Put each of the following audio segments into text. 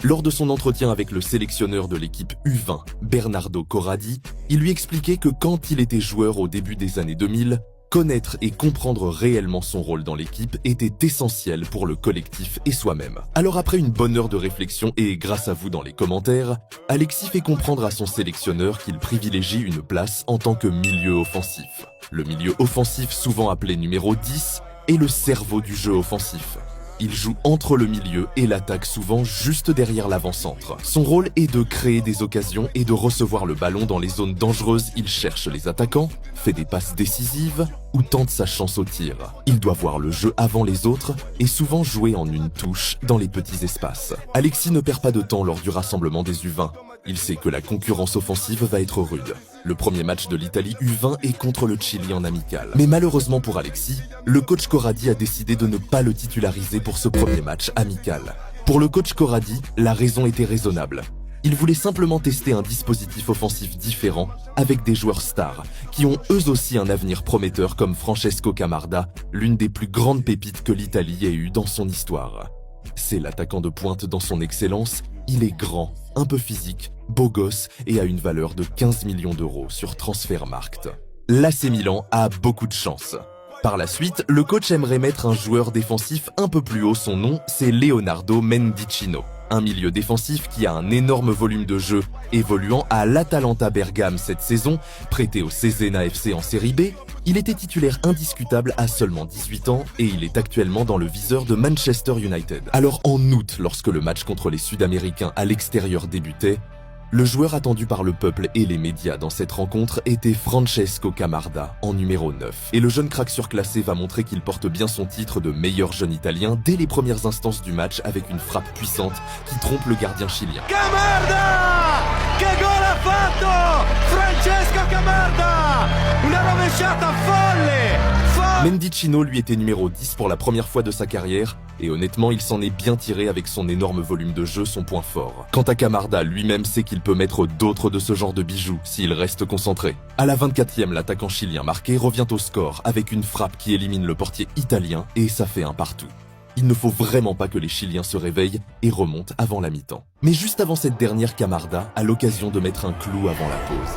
Lors de son entretien avec le sélectionneur de l'équipe U20, Bernardo Corradi, il lui expliquait que quand il était joueur au début des années 2000, connaître et comprendre réellement son rôle dans l'équipe était essentiel pour le collectif et soi-même. Alors après une bonne heure de réflexion et grâce à vous dans les commentaires, Alexis fait comprendre à son sélectionneur qu'il privilégie une place en tant que milieu offensif. Le milieu offensif, souvent appelé numéro 10, est le cerveau du jeu offensif. Il joue entre le milieu et l'attaque, souvent juste derrière l'avant-centre. Son rôle est de créer des occasions et de recevoir le ballon dans les zones dangereuses. Il cherche les attaquants, fait des passes décisives ou tente sa chance au tir. Il doit voir le jeu avant les autres et souvent jouer en une touche dans les petits espaces. Alexis ne perd pas de temps lors du rassemblement des U20. Il sait que la concurrence offensive va être rude. Le premier match de l'Italie U20 est contre le Chili en amical. Mais malheureusement pour Alexis, le coach Corradi a décidé de ne pas le titulariser pour ce premier match amical. Pour le coach Corradi, la raison était raisonnable. Il voulait simplement tester un dispositif offensif différent avec des joueurs stars qui ont eux aussi un avenir prometteur comme Francesco Camarda, l'une des plus grandes pépites que l'Italie ait eues dans son histoire. C'est l'attaquant de pointe dans son excellence, il est grand, un peu physique, beau gosse et a une valeur de 15 millions d'euros sur Transfermarkt. L'AC Milan a beaucoup de chance. Par la suite, le coach aimerait mettre un joueur défensif un peu plus haut. Son nom, c'est Leonardo Mendicino. Un milieu défensif qui a un énorme volume de jeu, évoluant à l'Atalanta Bergame cette saison, prêté au Cesena FC en Série B. Il était titulaire indiscutable à seulement 18 ans et il est actuellement dans le viseur de Manchester United. Alors en août, lorsque le match contre les Sud-Américains à l'extérieur débutait, le joueur attendu par le peuple et les médias dans cette rencontre était Francesco Camarda, en numéro 9. Et le jeune crack surclassé va montrer qu'il porte bien son titre de meilleur jeune italien dès les premières instances du match avec une frappe puissante qui trompe le gardien chilien. Camarda! Che gol ha fatto! Francesco Camarda! Una rovesciata folle! Mendicino lui était numéro 10 pour la première fois de sa carrière et honnêtement il s'en est bien tiré avec son énorme volume de jeu, son point fort. Quant à Camarda, lui-même sait qu'il peut mettre d'autres de ce genre de bijoux s'il reste concentré. À la 24e, l'attaquant chilien marqué revient au score avec une frappe qui élimine le portier italien et ça fait un partout. Il ne faut vraiment pas que les Chiliens se réveillent et remontent avant la mi-temps. Mais juste avant cette dernière, Camarda a l'occasion de mettre un clou avant la pause.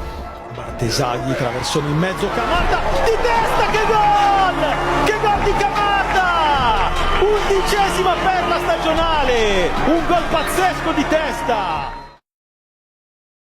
Battesagli, traversone in mezzo, Camarda, di testa, che gol! Che gol di Camarda! 11ª perla stagionale, un gol pazzesco di testa!